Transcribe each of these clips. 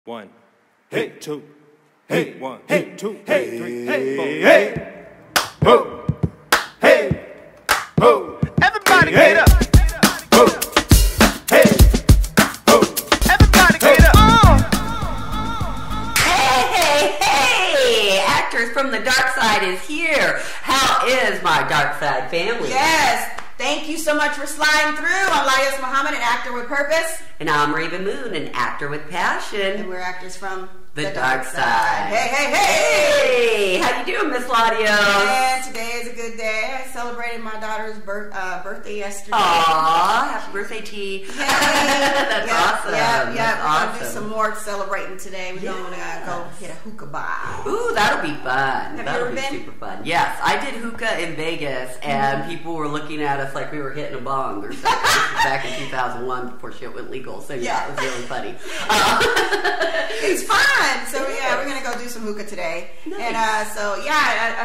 One, hey, two, hey, one, hey, two, hey, three, hey, four, hey, ho, hey, ho. Everybody get up, ho, hey, ho. Everybody get up. Hey, actors from the dark side is here. How is my dark side family? Yes. Thank you so much for sliding through. I'm LaDios Muhammad, an actor with purpose. And I'm Rav'n Moon, an actor with passion. And we're actors from the dark side. Hey, hey, hey! Hey, how you doing, Miss LaDios? And today is a good day. I celebrated my daughter's birthday yesterday. Aww, happy birthday, T. That's awesome. Yeah, That's we're going to do some more celebrating today. We're going to go hit a hookah bar. Ooh, that'll be fun. Have you ever been? Super fun. Yes, I did hookah in Vegas, and people were looking at us like we were hitting a bong or something. Back in 2001 before shit went legal. So yeah, it was really funny. It's fun. So yeah, we're gonna go do some hookah today. Nice. And I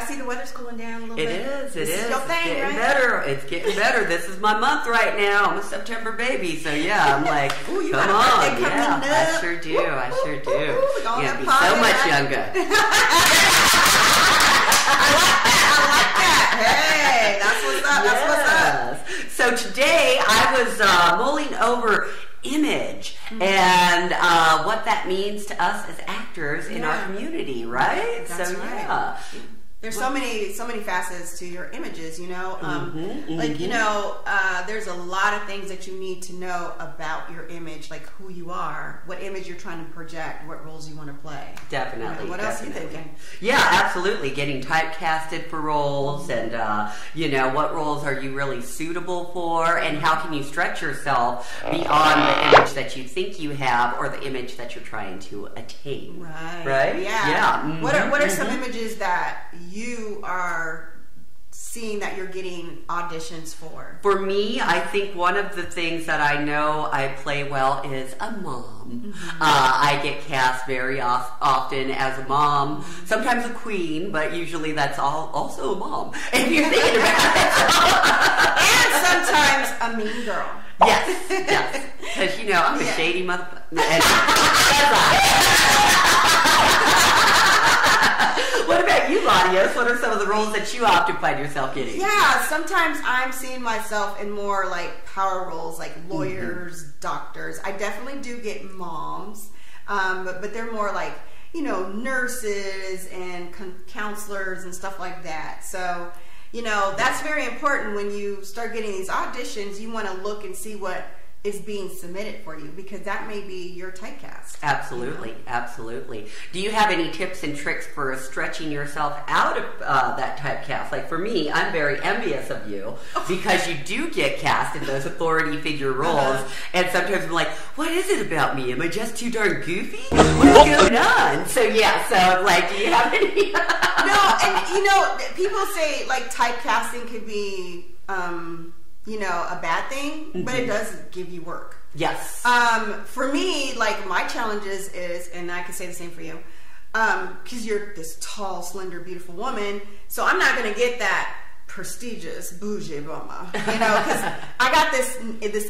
see the weather's cooling down a little bit. It is. This is your thing, it's getting right? better. It's getting better. This is my month right now. I'm a September baby, so yeah, I'm like, ooh, you come got a on, birthday coming yeah, up. I sure do. I sure do. We're gonna You're gonna be party, so much right? younger. I like that. Hey, that's what's up. That's what's up. So today I was mulling over image and what that means to us as actors in our community, right? That's right. Yeah. There's so many facets to your images, you know. There's a lot of things that you need to know about your image, like who you are, what image you're trying to project, what roles you want to play. Definitely. You know, what else are you thinking? Yeah, absolutely. Getting typecasted for roles, and what roles are you really suitable for, and how can you stretch yourself beyond the image that you think you have or the image that you're trying to attain. Right? Yeah. Mm-hmm. What are some images that you are seeing that you're getting auditions for? For me, I think one of the things that I know I play well is a mom. I get cast very often as a mom, sometimes a queen, but usually that's also a mom, if you're thinking about it. And sometimes a mean girl. Yes. Because, I'm a shady motherfucker. What about you, LaDios? What are some of the roles that you often find yourself getting? Yeah, sometimes I'm seeing myself in more like power roles, like lawyers, doctors. I definitely do get moms, but they're more like, nurses and counselors and stuff like that. So, that's very important when you start getting these auditions. You want to look and see what is being submitted for you, because that may be your typecast. Absolutely. Do you have any tips and tricks for stretching yourself out of that typecast? Like for me, I'm very envious of you because you do get cast in those authority figure roles, and sometimes I'm like, what is it about me? Am I just too darn goofy? What's going on? So I'm like, do you have any? No, and people say like typecasting could be a bad thing, but it does give you work. Yes. For me, like my challenges is, and I can say the same for you, because you're this tall, slender, beautiful woman, so I'm not going to get that prestigious bougie mama, because I got this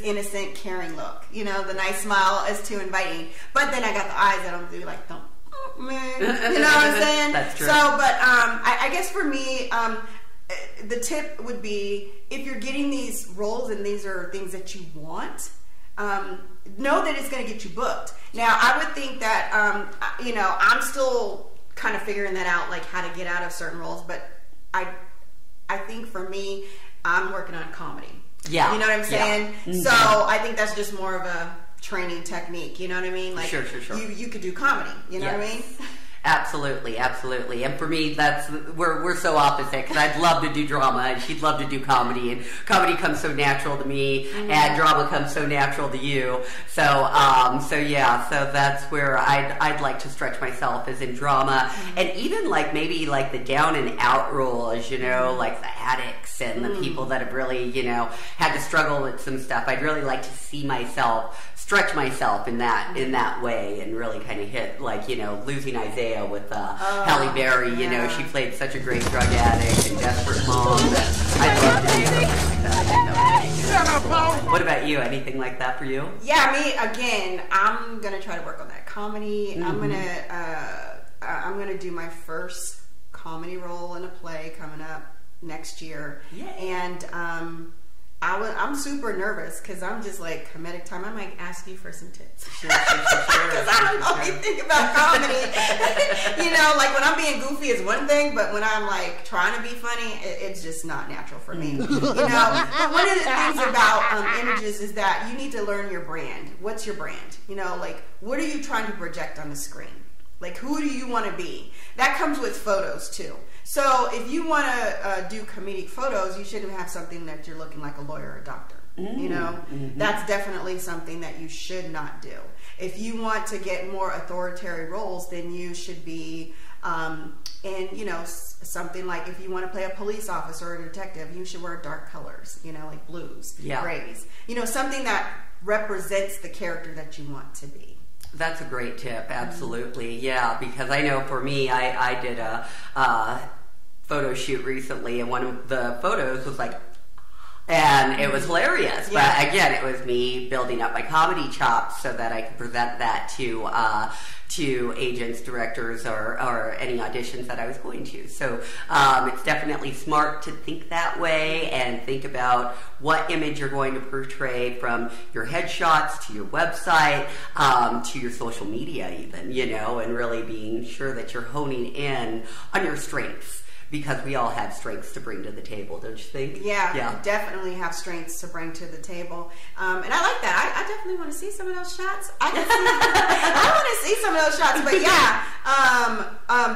innocent, caring look, the nice smile is too inviting, but then I got the eyes that I'm do like, don't, man, you know what I'm saying? That's true. So, but I guess for me, the tip would be, if you're getting these roles and these are things that you want, know that it's going to get you booked. Now, I would think that, I'm still kind of figuring that out, like how to get out of certain roles, but I think for me, I'm working on comedy. Yeah. You know what I'm saying? Yeah. So I think that's just more of a training technique, you know what I mean? Like, sure. You could do comedy, you know what I mean? Absolutely. And for me, we're so opposite, because I'd love to do drama and she'd love to do comedy, and comedy comes so natural to me and drama comes so natural to you. So that's where I'd like to stretch myself, is in drama, and even like maybe like the down and out roles, like the addicts and the people that have really, had to struggle with some stuff. I'd really like to see myself stretch myself in that way, and really kind of hit, like, Losing Isaiah with Halle Berry. She played such a great drug addict and desperate mom. I'd love to do something like that. Shut up, Paul. What about you? Anything like that for you? Yeah, me again. I'm gonna try to work on that comedy. I'm gonna do my first comedy role in a play coming up next year. Yeah. And I'm super nervous because I'm just like comedic time. I might ask you for some tips because I don't know anything about comedy. You know, like when I'm being goofy is one thing, but when I'm like trying to be funny, it's just not natural for me. You know, but one of the things about images is that you need to learn your brand. What's your brand? You know, like what are you trying to project on the screen? Like who do you want to be? That comes with photos too. So if you want to do comedic photos, you shouldn't have something that you're looking like a lawyer or a doctor. You know, that's definitely something that you should not do. If you want to get more authoritarian roles, then you should be in, you know, something like if you want to play a police officer or a detective, you should wear dark colors, you know, like blues, grays. You know, something that represents the character that you want to be. That's a great tip, absolutely. Yeah, because I know for me, I did a photo shoot recently, and one of the photos was like, and it was hilarious. Yeah. But again, it was me building up my comedy chops so that I could present that to agents, directors, or any auditions that I was going to. So it's definitely smart to think that way and think about what image you're going to portray from your headshots to your website to your social media even, you know, and really being sure that you're honing in on your strengths. Because we all have strengths to bring to the table, don't you think? Yeah, we definitely have strengths to bring to the table. And I like that. I definitely want to see some of those shots. I want to see some of those shots. But yeah,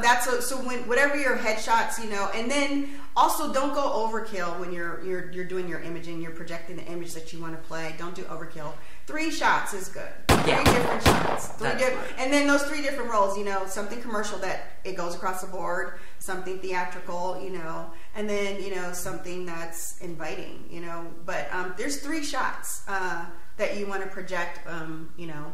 that's so when whatever your headshots, you know, and then also don't go overkill when you're doing your imaging. You're projecting the image that you want to play. Don't do overkill. 3 shots is good. Yeah. 3 different shots. Right. And then those 3 different roles, you know, something commercial that it goes across the board, something theatrical, you know, and then, you know, something that's inviting, you know. But there's 3 shots that you want to project, you know.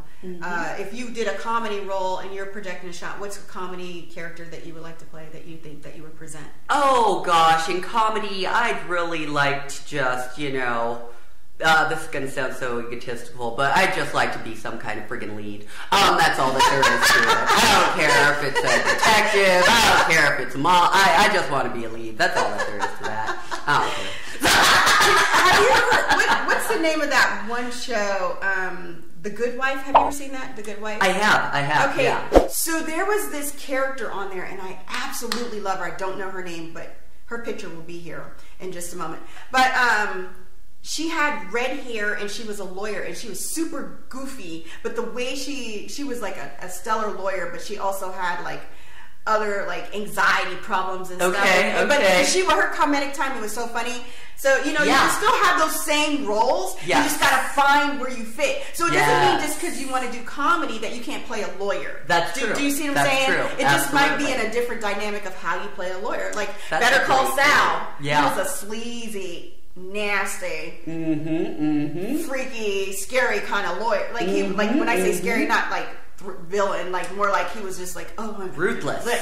If you did a comedy role and you're projecting a shot, what's a comedy character that you would like to play that you think that you would present? Oh, gosh, in comedy, I'd really like to just, you know... this is going to sound so egotistical, but I'd just like to be some kind of friggin' lead. That's all that there is to it. I don't care if it's a detective. I don't care if it's a mom. I just want to be a lead. That's all that there is to that. I don't care. Have you ever, what's the name of that one show, The Good Wife? Have you ever seen that, The Good Wife? I have. Okay, yeah. So there was this character on there, and I absolutely love her. I don't know her name, but her picture will be here in just a moment. But, she had red hair and she was a lawyer and she was super goofy, but the way she was like a stellar lawyer, but she also had like other like anxiety problems and stuff. But her comedic timing was so funny. So, you know, you can still have those same roles. You just gotta find where you fit. So it doesn't mean just because you want to do comedy that you can't play a lawyer. That's true. Do you see what I'm saying? True. It just might be in a different dynamic of how you play a lawyer. Like Better Call Saul. Yeah. He was a sleazy, nasty, freaky, scary kind of lawyer. Like he, like when I say scary, not like villain, like more like he was just like ruthless. But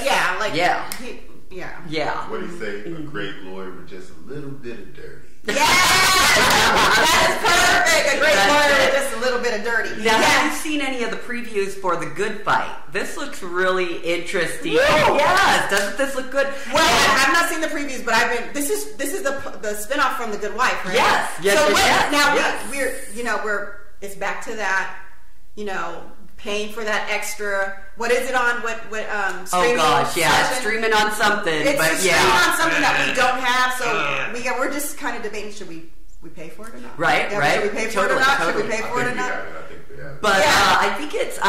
What do you say? A great lawyer with just a little bit of dirty. Yeah, that is perfect. A great lawyer with just a little bit of dirty. Now, have you seen any of the previews for The Good Fight? This looks really interesting. Woo! Yes, doesn't this look good? Well, I've not seen the previews, but I've been. This is the spinoff from The Good Wife, right? Yes. We're it's back to that. You know, paying for that extra. What is it on? What streaming? Oh gosh, yeah, it's streaming on something. It's streaming on something that we don't have, so we're just kind of debating: should we pay for it or not? Right. Should we pay for it or not? Should we pay for it or not? But I think it's,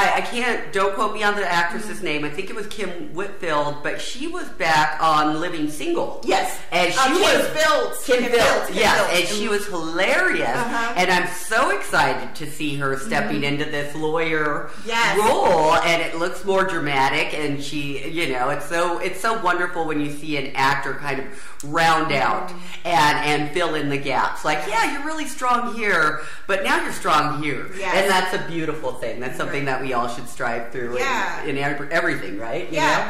don't quote me on the actress's name. I think it was Kim Whitfield, but she was back on Living Single. Yes. And she was Kim Fields. And she was hilarious. And I'm so excited to see her stepping into this lawyer role. And it looks more dramatic. And she, you know, it's so wonderful when you see an actor kind of round out and fill in the gaps. Like, you're really strong here, but now you're strong here. Yes. And that's a beautiful thing. That's something that we all should strive through in everything, right? You know?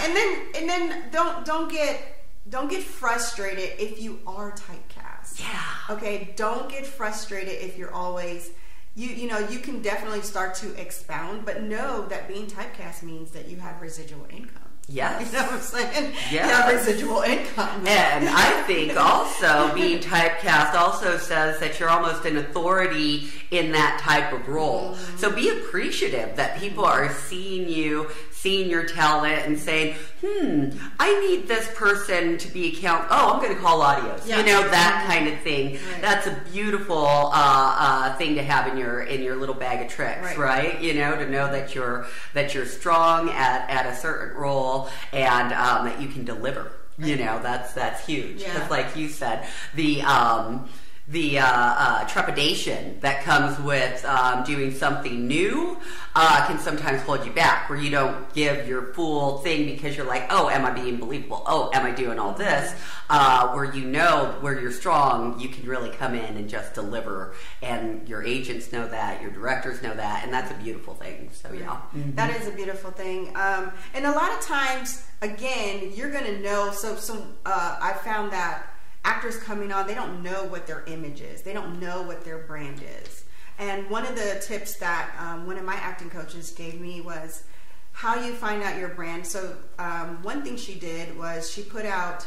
And then don't get frustrated if you are typecast. typecast. Yeah. Okay, don't get frustrated if you're always, you know, you can definitely start to expound, but know that being typecast means that you have residual income. Yes. You know what I'm saying? Yes. You have residual income. And I think also being typecast also says that you're almost an authority in that type of role. So be appreciative that people are seeing you, seeing your talent, and saying, I need this person to be I'm going to call LaDios. Yeah. You know, that kind of thing. Right. That's a beautiful thing to have in your little bag of tricks, right? You know, to know that you're strong at a certain role and that you can deliver. You know, that's huge. Because like you said, the trepidation that comes with doing something new can sometimes hold you back, where you don't give your full thing because you're like, oh, am I being believable? Oh, am I doing all this? Where you know where you're strong, you can really come in and just deliver, and your agents know that, your directors know that, and that's a beautiful thing. So yeah, that is a beautiful thing. And a lot of times, again, you're going to know. So I found that actors coming on, they don't know what their image is. They don't know what their brand is. And one of the tips that one of my acting coaches gave me was how you find out your brand. So one thing she did was she put out,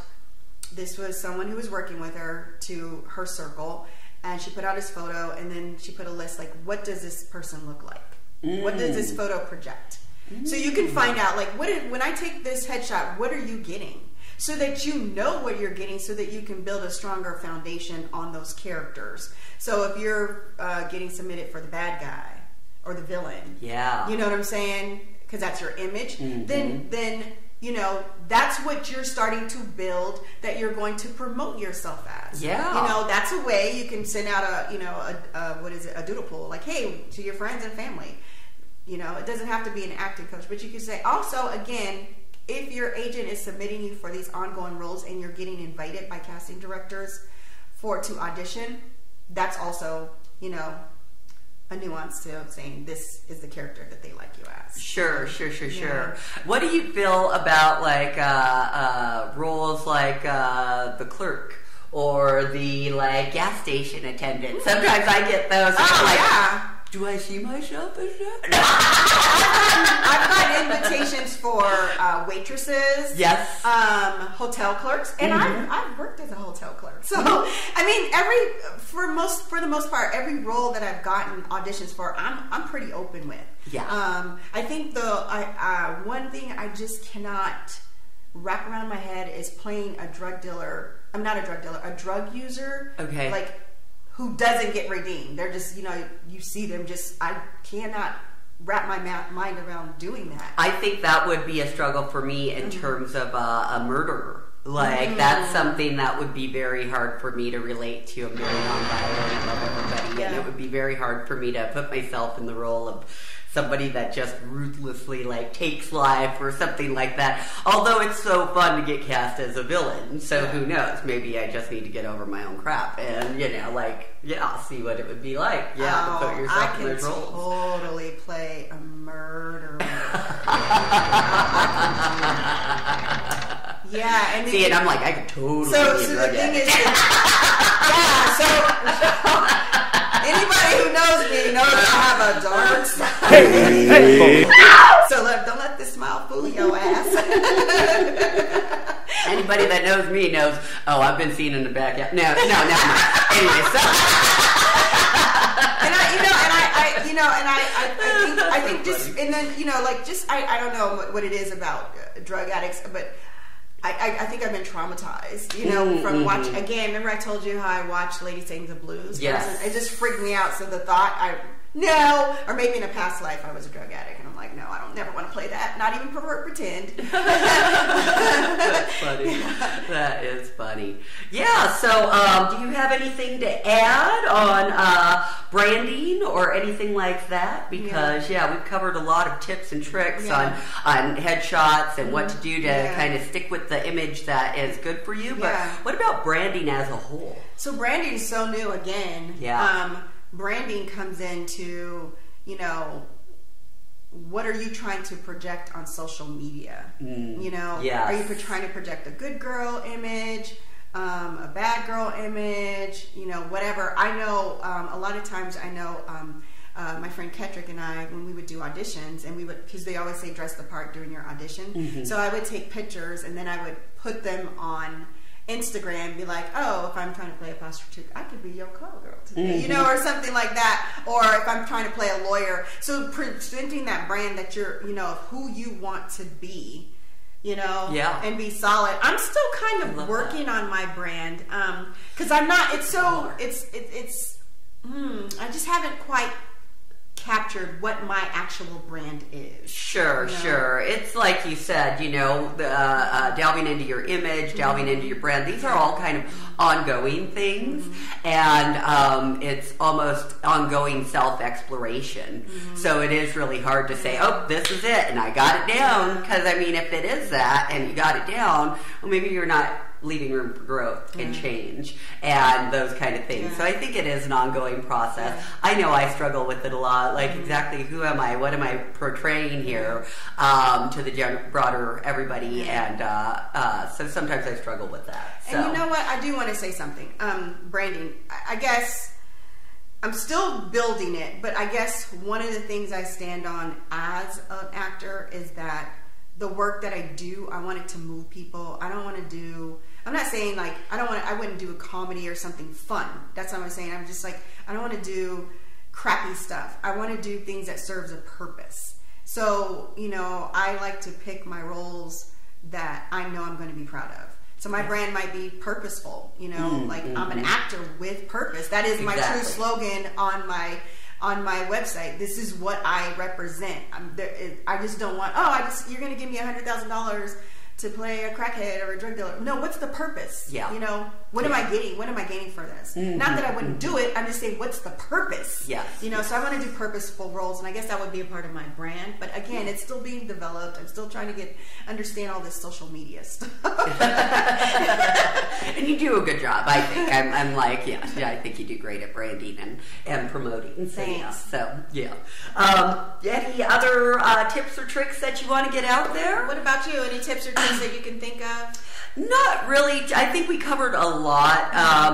this was someone who was working with her to her circle, and she put out his photo, and then she put a list like, what does this person look like? What does this photo project? So you can find out, like, when I take this headshot, what are you getting? So that you know what you're getting, so that you can build a stronger foundation on those characters. So if you're getting submitted for the bad guy or the villain, you know what I'm saying? Because that's your image. Then you know that's what you're starting to build, that you're going to promote yourself as. You know, that's a way you can send out a doodle poll, like, hey, to your friends and family. You know, it doesn't have to be an acting coach, but you can say also, again, if your agent is submitting you for these ongoing roles and you're getting invited by casting directors to audition, that's also, you know, a nuance to saying this is the character that they like you as. Sure. What do you feel about like roles like the clerk or the like gas station attendant? Sometimes I get those. Do I see myself as that? I've got invitations for waitresses. Yes. Hotel clerks, and I've worked as a hotel clerk. So I mean, for the most part, every role that I've gotten auditions for, I'm pretty open with. Yeah. I think one thing I just cannot wrap around my head is playing a drug dealer. I'm not a drug dealer, a drug user. Okay. Like, who doesn't get redeemed. They're just, you know, you see them just, I cannot wrap my mind around doing that. I think that would be a struggle for me in terms of a murderer. Like, that's something that would be very hard for me to relate to. I'm very nonviolent, I love everybody, and it would be very hard for me to put myself in the role of somebody that just ruthlessly like takes life or something like that. Although it's so fun to get cast as a villain, so who knows? Maybe I just need to get over my own crap and, you know, like, see what it would be like. To put yourself in those roles. I can totally play a murderer. And see, and I'm like, I could totally. So the thing is, anybody who knows me knows I have a dark side. So don't let this smile fool your ass. Anybody that knows me knows. Oh, I've been seen in the back. No, never mind. Anyway, so. I think just, and then, you know, like, just, I don't know what it is about drug addicts, but I think I've been traumatized, you know, from watching, again, remember I told you how I watched Lady Sings the Blues? Yes. It just freaked me out, so the thought, or maybe in a past life I was a drug addict, and I'm like, no, I don't never want to play that, not even pretend. That's funny. That is funny. Yeah, so do you have anything to add on branding or anything like that? Because, we've covered a lot of tips and tricks on headshots and what to do to kind of stick with the image that is good for you. But what about branding as a whole? So branding is so new again. Branding comes into, you know, what are you trying to project on social media? You know, are you trying to project a good girl image? a bad girl image, you know, whatever. I know a lot of times I know my friend Ketrick and I, when we would do auditions, and we would, because they always say dress the part during your audition, so I would take pictures and then I would put them on Instagram, be like, oh, if I'm trying to play a prostitute, I could be your call girl today, you know, or something like that. Or if I'm trying to play a lawyer. So presenting that brand that you're, you know, of who you want to be, you know, and be solid. I'm still kind of working on my brand, because I'm not, it's so, I just haven't quite captured what my actual brand is. Sure, you know? Sure. It's like you said, you know, delving into your image, delving into your brand. These are all kind of ongoing things, and it's almost ongoing self-exploration. So it is really hard to say, oh, this is it, and I got it down. Because, I mean, if it is that, and you got it down, well, maybe you're not leaving room for growth and change and those kind of things. So I think it is an ongoing process. I know I struggle with it a lot, like exactly who am I, what am I portraying here to the broader everybody, and so sometimes I struggle with that. So. And you know what, I do want to say something. Branding, I guess I'm still building it, but I guess one of the things I stand on as an actor is that the work that I do, I want it to move people. I don't want to do, I'm not saying like, I wouldn't do a comedy or something fun. That's what I'm saying. I'm just like, I don't want to do crappy stuff. I want to do things that serves a purpose. So, you know, I like to pick my roles that I know I'm going to be proud of. So my brand might be purposeful, you know, like I'm an actor with purpose. That is my true slogan on my website. This is what I represent. I just don't want, you're going to give me $100,000 to play a crackhead or a drug dealer. No, what's the purpose? You know, what am I getting? What am I gaining for this? Not that I wouldn't do it. I'm just saying, what's the purpose? You know, so I want to do purposeful roles, and I guess that would be a part of my brand. But again, it's still being developed. I'm still trying to understand all this social media stuff. And you do a good job, I think. I'm like, I think you do great at branding and promoting. Thanks. So, any other tips or tricks that you want to get out there? What about you? Any tips or tricks that you can think of? Not really. I think we covered a lot.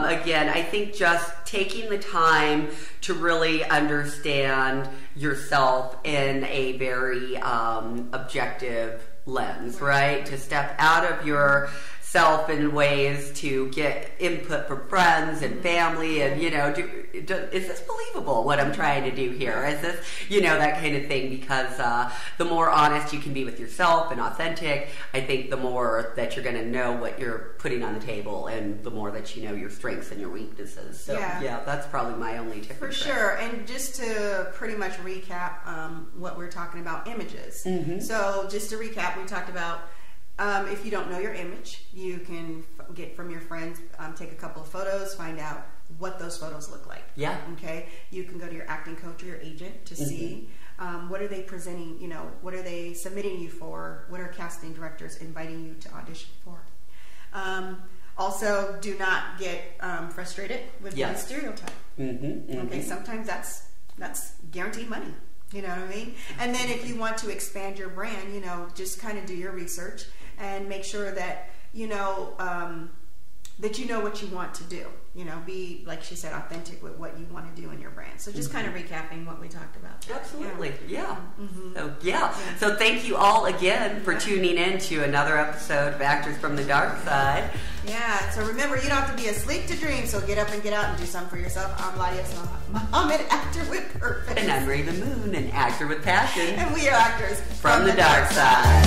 Again, I think just taking the time to really understand yourself in a very objective lens, right? To step out of yourself in ways to get input from friends and family, and you know, is this believable what I'm trying to do here? Is this, you know, that kind of thing? Because the more honest you can be with yourself and authentic, I think the more that you're going to know what you're putting on the table, and the more that you know your strengths and your weaknesses. So yeah, that's probably my only tip. For sure. And just to pretty much recap what we're talking about, images. So just to recap, we talked about if you don't know your image, you can get from your friends, take a couple of photos, find out what those photos look like. Okay. You can go to your acting coach or your agent to see what are they presenting, you know, what are they submitting you for, what are casting directors inviting you to audition for. Also, do not get frustrated with one stereotype. Okay, sometimes that's guaranteed money. You know what I mean? And then if you want to expand your brand, you know, just kind of do your research and make sure that you know what you want to do. You know, be, like she said, authentic with what you want to do in your brand. So just kind of recapping what we talked about. Absolutely, So thank you all again for tuning in to another episode of Actors from the Dark Side. Yeah, so remember, you don't have to be asleep to dream, so get up and get out and do something for yourself. I'm LaDios Muhammad, actor with purpose. And I'm Rav'n Moon, an actor with passion. And we are actors from the dark side.